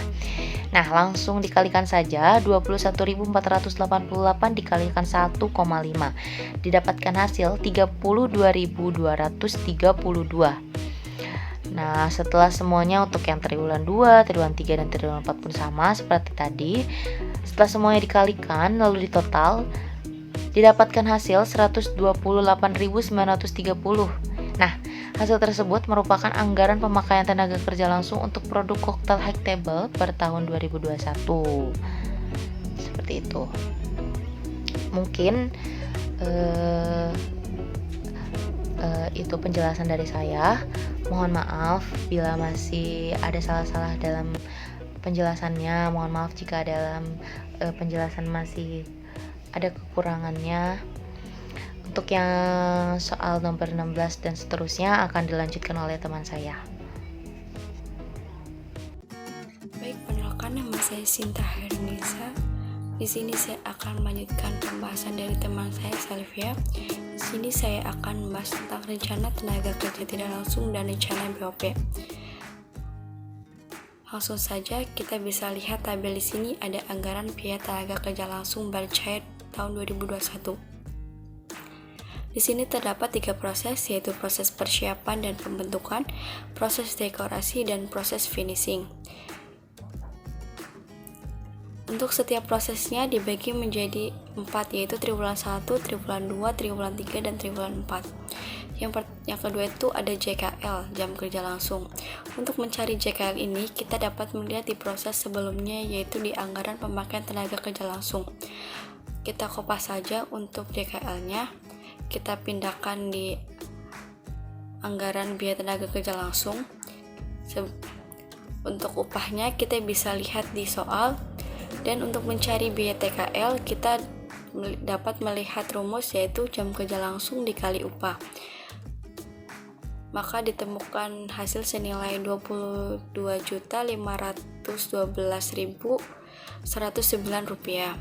Nah, langsung dikalikan saja 21.488 dikalikan 1,5 didapatkan hasil 32.232. Nah, setelah semuanya untuk yang triwulan 2, triwulan 3, dan triwulan 4 pun sama seperti tadi. Setelah semuanya dikalikan lalu ditotal didapatkan hasil 128.930. Nah, hasil tersebut merupakan anggaran pemakaian tenaga kerja langsung untuk produk koktail high table per tahun 2021. Seperti itu. Mungkin itu penjelasan dari saya. Mohon maaf bila masih ada salah-salah dalam penjelasannya. Mohon maaf jika dalam penjelasan masih ada kekurangannya. Untuk yang soal nomor 16 dan seterusnya akan dilanjutkan oleh teman saya. Baik, penolakan, nama saya Sinta Hernisa. Di sini saya akan melanjutkan pembahasan dari teman saya Selvia. Di sini saya akan membahas tentang rencana tenaga kerja tidak langsung dan rencana BOP. Langsung saja kita bisa lihat tabel di sini ada anggaran biaya tenaga kerja langsung bercair tahun 2021. Di sini terdapat 3 proses, yaitu proses persiapan dan pembentukan, proses dekorasi, dan proses finishing. Untuk setiap prosesnya dibagi menjadi 4, yaitu triwulan 1, triwulan 2, triwulan 3, dan triwulan 4. Yang kedua itu ada JKL, jam kerja langsung. Untuk mencari JKL ini, kita dapat melihat di proses sebelumnya, yaitu di anggaran pemakaian tenaga kerja langsung. Kita kopas saja untuk JKL-nya. Kita pindahkan di anggaran biaya tenaga kerja langsung. Untuk upahnya kita bisa lihat di soal. Dan untuk mencari biaya TKL kita dapat melihat rumus, yaitu jam kerja langsung dikali upah. Maka ditemukan hasil senilai 22.512.109 rupiah.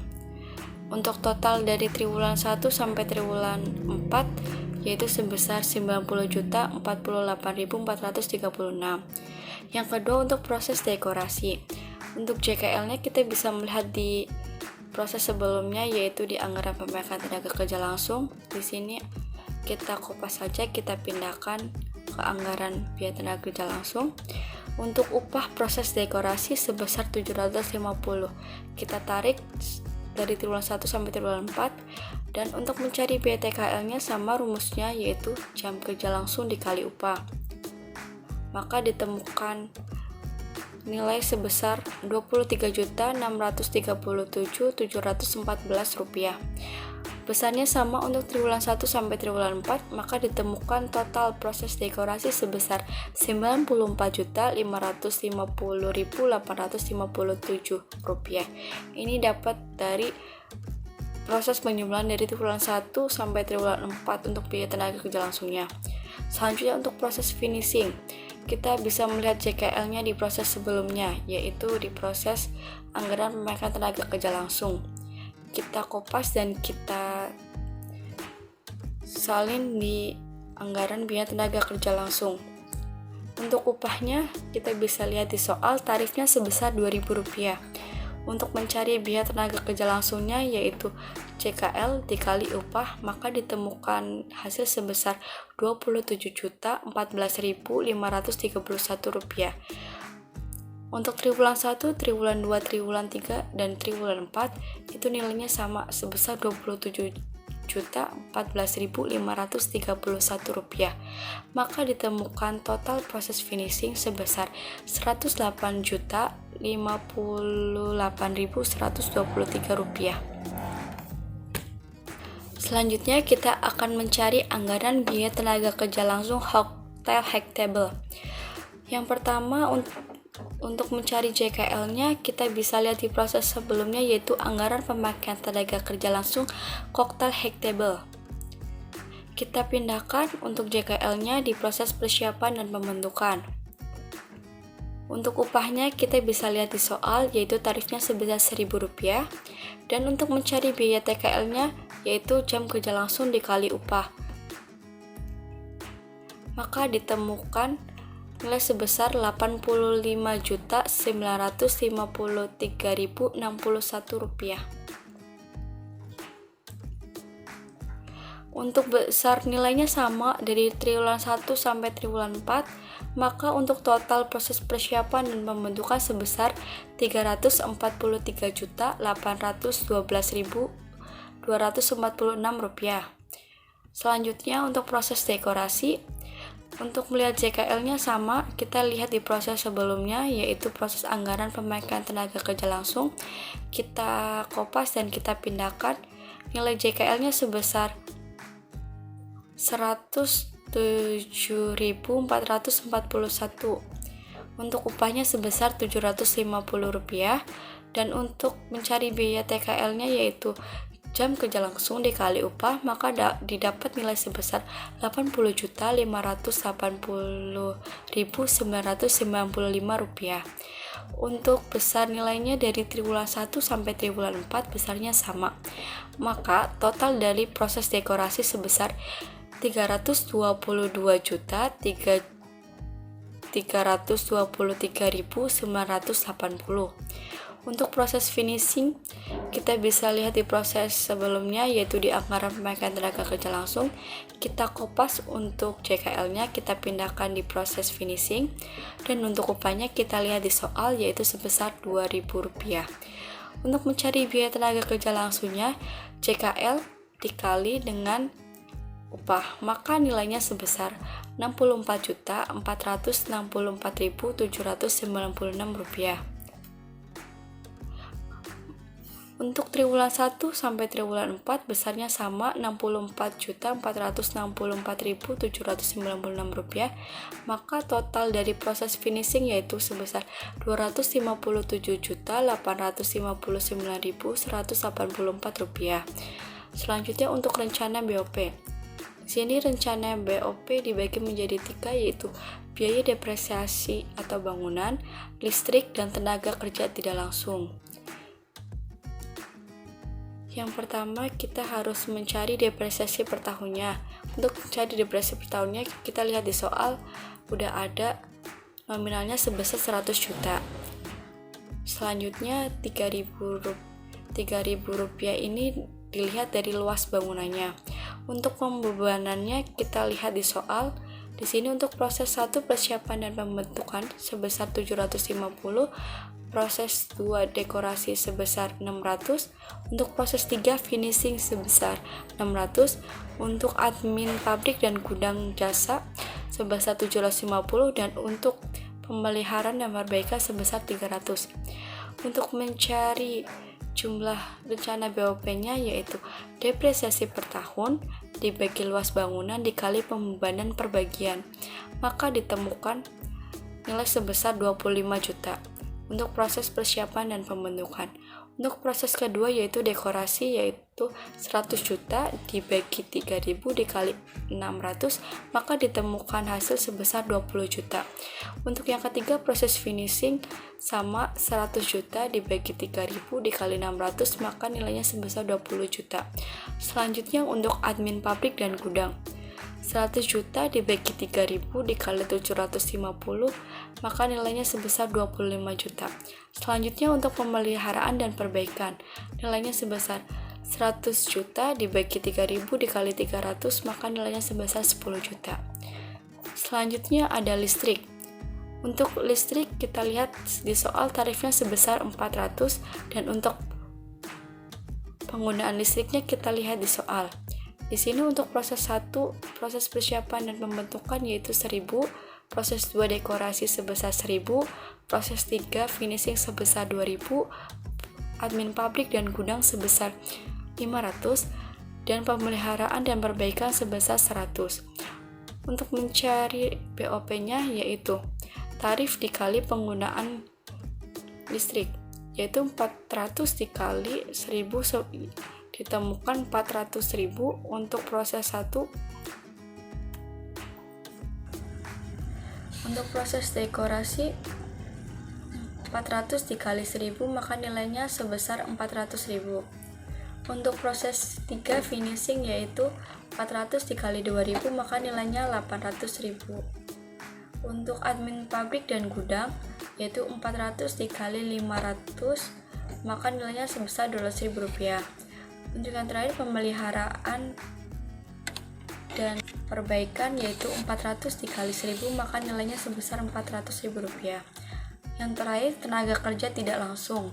Untuk total dari triwulan 1 sampai triwulan 4 yaitu sebesar 90.048.436. Yang kedua untuk proses dekorasi. Untuk JKL-nya kita bisa melihat di proses sebelumnya, yaitu di anggaran pemakaian tenaga kerja langsung. Di sini kita kopas saja, kita pindahkan ke anggaran biaya tenaga kerja langsung. Untuk upah proses dekorasi sebesar 750. Kita tarik dari triwulan 1 sampai triwulan 4. Dan untuk mencari biaya TKL-nya sama rumusnya, yaitu jam kerja langsung dikali upah. Maka ditemukan nilai sebesar 23.637.714 rupiah. Besarnya sama untuk triwulan 1 sampai triwulan 4, maka ditemukan total proses dekorasi sebesar 94.550.857 rupiah. Ini dapat dari proses penjumlahan dari triwulan 1 sampai triwulan 4 untuk biaya tenaga kerja langsungnya. Selanjutnya untuk proses finishing. Kita bisa melihat JKL-nya di proses sebelumnya, yaitu di proses anggaran pemakaian tenaga kerja langsung. Kita kopas dan kita salin di anggaran biaya tenaga kerja langsung. Untuk upahnya, kita bisa lihat di soal, tarifnya sebesar Rp2.000. Untuk mencari biaya tenaga kerja langsungnya, yaitu JKL dikali upah, maka ditemukan hasil sebesar Rp27.014.531. Untuk triwulan 1, triwulan 2, triwulan 3, dan triwulan 4 itu nilainya sama sebesar Rp27.014.531. Maka ditemukan total proses finishing sebesar Rp108.058.123. Selanjutnya kita akan mencari anggaran biaya tenaga kerja langsung Cocktail Hack Table. Yang pertama, untuk mencari JKL-nya, kita bisa lihat di proses sebelumnya, yaitu anggaran pemakaian tenaga kerja langsung Cocktail Hack Table. Kita pindahkan untuk JKL-nya di proses persiapan dan pembentukan. Untuk upahnya, kita bisa lihat di soal, yaitu tarifnya sebesar Rp1.000. Dan untuk mencari biaya TKL-nya, yaitu jam kerja langsung dikali upah. Maka ditemukan nilai sebesar Rp85.953.061. Untuk besar nilainya sama dari triwulan 1 sampai triwulan 4, maka untuk total proses persiapan dan pembentukan sebesar Rp343.812.246. Selanjutnya untuk proses dekorasi. Untuk melihat JKL-nya sama, kita lihat di proses sebelumnya, yaitu proses anggaran pemakaian tenaga kerja langsung. Kita kopas dan kita pindahkan. Nilai JKL-nya sebesar Rp107.441. Untuk upahnya sebesar Rp750. Dan untuk mencari biaya TKL-nya, yaitu jam kerja langsung dikali upah, maka didapat nilai sebesar Rp80.580.995. Untuk besar nilainya dari triwulan 1 sampai triwulan 4 besarnya sama. Maka total dari proses dekorasi sebesar Rp323.323.980. Untuk proses finishing, kita bisa lihat di proses sebelumnya, yaitu di anggaran pemakaian tenaga kerja langsung. Kita kopas untuk JKL-nya, kita pindahkan di proses finishing, dan untuk upahnya kita lihat di soal, yaitu sebesar Rp2.000. Untuk mencari biaya tenaga kerja langsungnya, JKL dikali dengan upah, maka nilainya sebesar Rp64.464.796. Untuk triwulan 1 sampai triwulan 4 besarnya sama Rp64.464.796. Maka total dari proses finishing yaitu sebesar Rp257.859.184. Selanjutnya untuk rencana BOP. Di sini rencana BOP dibagi menjadi 3, yaitu biaya depresiasi atau bangunan, listrik, dan tenaga kerja tidak langsung. Yang pertama, kita harus mencari depresiasi per tahunnya. Untuk mencari depresiasi per tahunnya, kita lihat di soal, udah ada nominalnya sebesar 100 juta. Selanjutnya, Rp3.000 ini dilihat dari luas bangunannya. Untuk pembebanannya, kita lihat di soal. Di sini untuk proses 1 persiapan dan pembentukan sebesar 750, proses 2 dekorasi sebesar 600, untuk proses 3 finishing sebesar 600, untuk admin pabrik dan gudang jasa sebesar 750, dan untuk pemeliharaan dan perbaikan sebesar 300. Untuk mencari jumlah rencana BOP-nya, yaitu depresiasi per tahun dibagi luas bangunan dikali pembebanan per bagian, maka ditemukan nilai sebesar 25 juta untuk proses persiapan dan pembentukan. Untuk proses kedua yaitu dekorasi, yaitu 100 juta dibagi 3.000 dikali 600, maka ditemukan hasil sebesar 20 juta. Untuk yang ketiga proses finishing sama 100 juta dibagi 3.000 dikali 600, maka nilainya sebesar 20 juta. Selanjutnya untuk admin pabrik dan gudang, 100 juta dibagi 3.000 dikali 750, maka nilainya sebesar 25 juta. Selanjutnya untuk pemeliharaan dan perbaikan, nilainya sebesar 100 juta dibagi 3.000 dikali 300, maka nilainya sebesar 10 juta. Selanjutnya ada listrik. Untuk listrik kita lihat di soal tarifnya sebesar 400 dan untuk penggunaan listriknya kita lihat di soal. Di sini untuk proses 1, proses persiapan dan pembentukan yaitu 1000, proses 2 dekorasi sebesar 1000, proses 3 finishing sebesar 2000, admin pabrik dan gudang sebesar 500, dan pemeliharaan dan perbaikan sebesar 100. Untuk mencari BOP-nya yaitu tarif dikali penggunaan listrik, yaitu 400 dikali 1000 ditemukan 400.000. Untuk proses 1. Untuk proses dekorasi 400 dikali 1000 maka nilainya sebesar 400.000. Untuk proses 3 finishing yaitu 400 dikali 2000 maka nilainya 800.000. Untuk admin pabrik dan gudang yaitu 400 dikali 500 maka nilainya sebesar Rp200.000. Untuk yang terakhir pemeliharaan dan perbaikan yaitu 400 dikali 1000 maka nilainya sebesar Rp400.000. Yang terakhir tenaga kerja tidak langsung.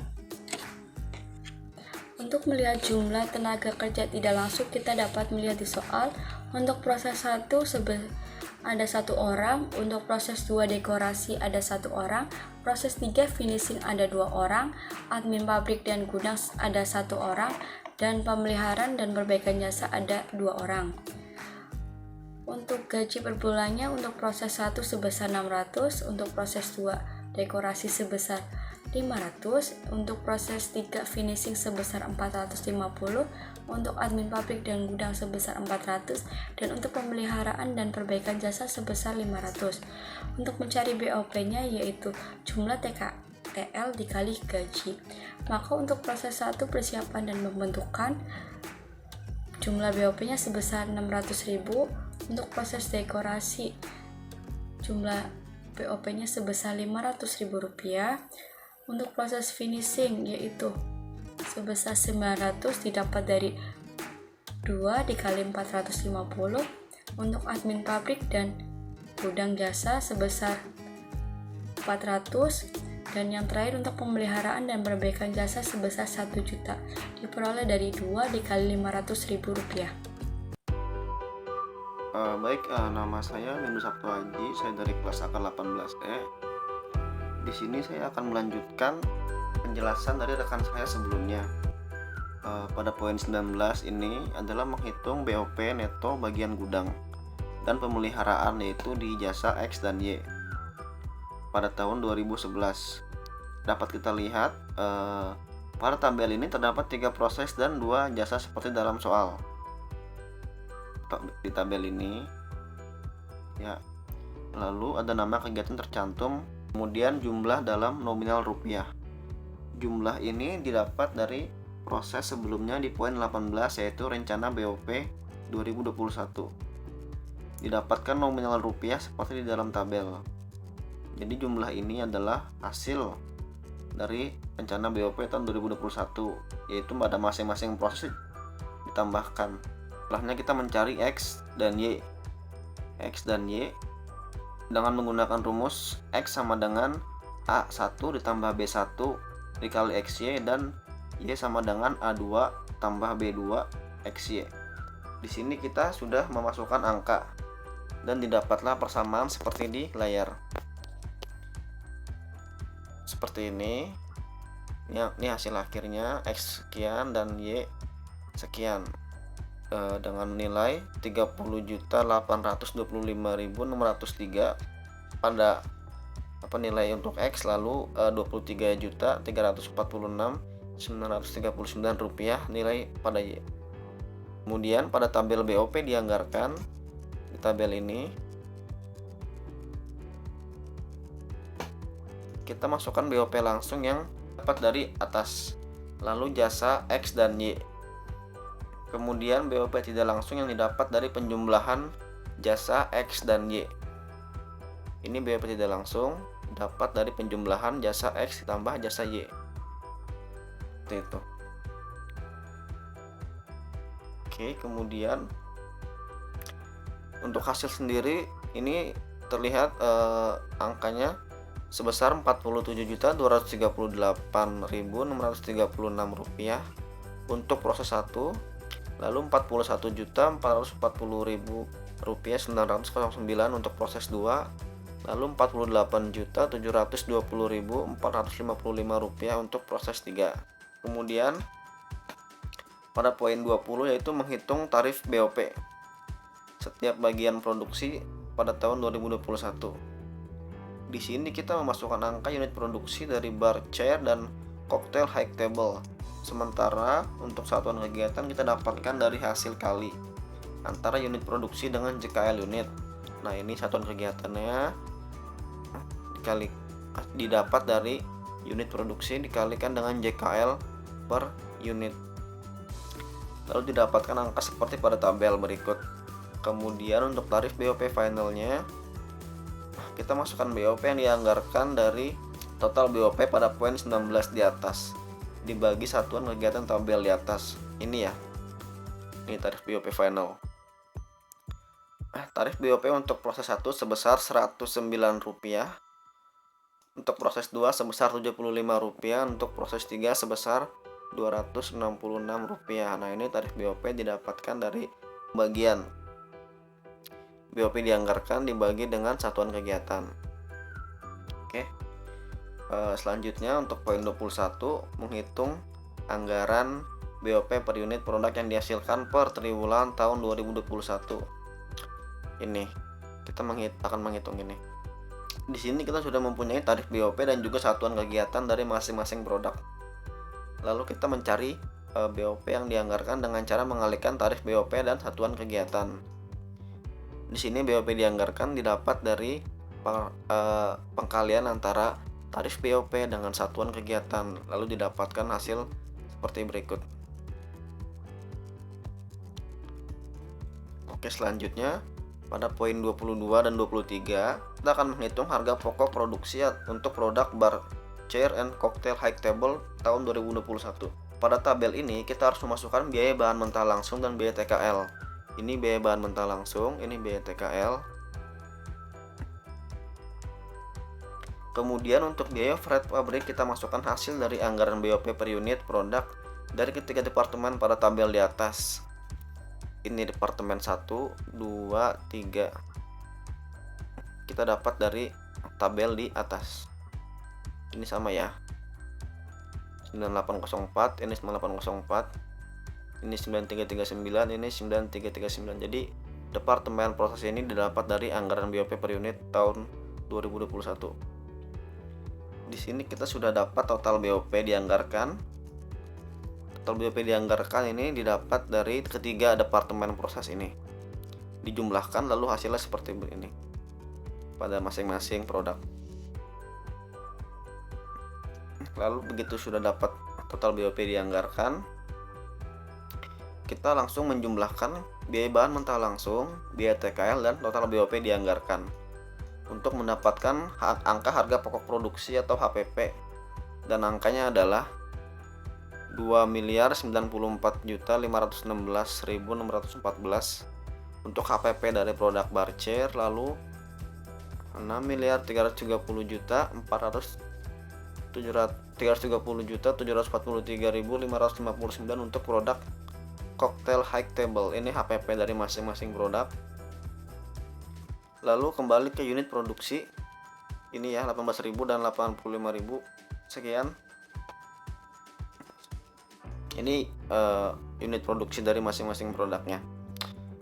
Untuk melihat jumlah tenaga kerja tidak langsung kita dapat melihat di soal. Untuk proses 1 ada 1 orang, untuk proses 2 dekorasi ada 1 orang, proses 3 finishing ada 2 orang, admin pabrik dan gudang ada 1 orang, dan pemeliharaan dan perbaikan jasa ada 2 orang. Untuk gaji per bulannya untuk proses 1 sebesar 600, untuk proses 2 dekorasi sebesar 500, untuk proses 3 finishing sebesar 450, untuk admin pabrik dan gudang sebesar 400, dan untuk pemeliharaan dan perbaikan jasa sebesar 500. Untuk mencari BOP-nya yaitu jumlah TKTL dikali gaji. Maka untuk proses 1 persiapan dan pembentukan jumlah BOP-nya sebesar 600.000. Untuk proses dekorasi jumlah BOP-nya sebesar Rp500.000. Untuk proses finishing yaitu sebesar 900 didapat dari 2 dikali 450. Untuk admin pabrik dan gudang jasa sebesar 400. Dan yang terakhir untuk pemeliharaan dan perbaikan jasa sebesar 1 juta diperoleh dari 2 dikali Rp500.000. Nama saya Windu Sabtu Haji, saya dari kelas AK 18E. Di sini saya akan melanjutkan penjelasan dari rekan saya sebelumnya. Pada poin 19 ini adalah menghitung BOP neto bagian gudang dan pemeliharaan yaitu di jasa X dan Y pada tahun 2011. Dapat kita lihat pada tabel ini terdapat 3 proses dan 2 jasa seperti dalam soal. Di tabel ini ya, lalu ada nama kegiatan tercantum, kemudian jumlah dalam nominal rupiah. Jumlah ini didapat dari proses sebelumnya di poin 18 yaitu rencana BOP 2021. Didapatkan nominal rupiah seperti di dalam tabel. Jadi jumlah ini adalah hasil dari rencana BOP tahun 2021, yaitu pada masing-masing proses ditambahkan. Setelahnya kita mencari X dan Y. X dan Y dengan menggunakan rumus X sama dengan A1 ditambah B1 dikali XY dan Y sama dengan A2 tambah B2 XY. Di sini kita sudah memasukkan angka dan didapatlah persamaan seperti di layar. Seperti ini. Ini hasil akhirnya X sekian dan Y sekian. Dengan nilai 30.825.603 pada nilai untuk X, lalu 23.346.939 rupiah nilai pada Y. Kemudian pada tabel BOP dianggarkan di tabel ini kita masukkan BOP langsung yang dapat dari atas, lalu jasa X dan Y. Kemudian BOP tidak langsung yang didapat dari penjumlahan jasa X dan Y. Ini BOP tidak langsung dapat dari penjumlahan jasa X ditambah jasa Y. Seperti itu. Oke, kemudian untuk hasil sendiri ini terlihat angkanya sebesar Rp47.238.636 untuk proses 1, lalu Rp41.440.909 untuk proses 2, lalu Rp48.720.455 untuk proses 3. Kemudian pada poin 20 yaitu menghitung tarif BOP setiap bagian produksi pada tahun 2021. Di sini kita memasukkan angka unit produksi dari bar, chair, dan cocktail high table. Sementara untuk satuan kegiatan kita dapatkan dari hasil kali antara unit produksi dengan JKL unit. Nah, ini satuan kegiatannya didapat dari unit produksi dikalikan dengan JKL per unit. Lalu didapatkan angka seperti pada tabel berikut. Kemudian untuk tarif BOP finalnya, kita masukkan BOP yang dianggarkan dari total BOP pada poin 19 di atas dibagi satuan kegiatan tabel di atas. Ini ya. Ini tarif BOP final. Tarif BOP untuk proses 1 sebesar Rp109, untuk proses 2 sebesar Rp75, untuk proses 3 sebesar Rp266. Nah, ini tarif BOP didapatkan dari bagian BOP dianggarkan dibagi dengan satuan kegiatan. Oke. Selanjutnya untuk poin 21 menghitung anggaran BOP per unit produk yang dihasilkan per triwulan tahun 2021. Ini kita akan menghitung ini. Di sini kita sudah mempunyai tarif BOP dan juga satuan kegiatan dari masing-masing produk. Lalu kita mencari BOP yang dianggarkan dengan cara mengalihkan tarif BOP dan satuan kegiatan. Di sini BOP dianggarkan didapat dari pengkalian antara tarif BOP dengan satuan kegiatan, lalu didapatkan hasil seperti berikut. Oke, selanjutnya pada poin 22 dan 23 kita akan menghitung harga pokok produksi untuk produk bar, chair, and cocktail high table tahun 2021. Pada tabel ini kita harus memasukkan biaya bahan mentah langsung dan biaya TKL. Ini biaya bahan mentah langsung, ini biaya TKL. Kemudian untuk biaya freight pabrik kita masukkan hasil dari anggaran BOP per unit produk dari ketiga departemen pada tabel di atas. Ini departemen 1, 2, 3. Kita dapat dari tabel di atas. Ini sama ya. 9804, ini 9804. Ini 9339, ini 9339. Jadi departemen proses ini didapat dari anggaran BOP per unit tahun 2021. Di sini kita sudah dapat total BOP dianggarkan. Total BOP dianggarkan ini didapat dari ketiga departemen proses ini. Dijumlahkan lalu hasilnya seperti ini pada masing-masing produk. Lalu begitu sudah dapat total BOP dianggarkan, kita langsung menjumlahkan biaya bahan mentah langsung, biaya TKL, dan total BOP dianggarkan untuk mendapatkan angka harga pokok produksi atau HPP, dan angkanya adalah Rp2.094.516.614 untuk HPP dari produk bar, chair, lalu Rp6.330.743.559 untuk produk cocktail high table. Ini HPP dari masing-masing produk. Lalu kembali ke unit produksi. Ini ya 18.000 dan 85.000. Sekian. Ini unit produksi dari masing-masing produknya.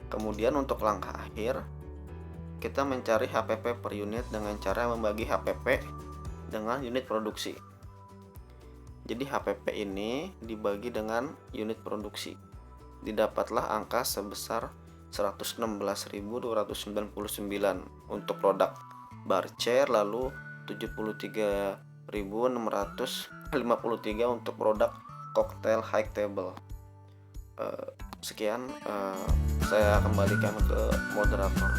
Kemudian untuk langkah akhir kita mencari HPP per unit dengan cara membagi HPP dengan unit produksi. Jadi HPP ini dibagi dengan unit produksi. Didapatlah angka sebesar 116.299 untuk produk bar, chair, lalu 73.653 untuk produk cocktail high table. Sekian, saya kembalikan ke moderator.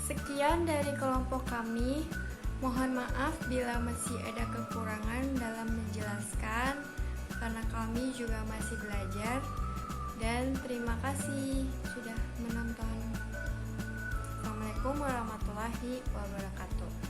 Sekian dari kelompok kami. Mohon maaf bila masih ada kekurangan dalam menjelaskan, karena kami juga masih belajar. Dan terima kasih sudah menonton. Assalamualaikum warahmatullahi wabarakatuh. warahmatullahi wabarakatuh.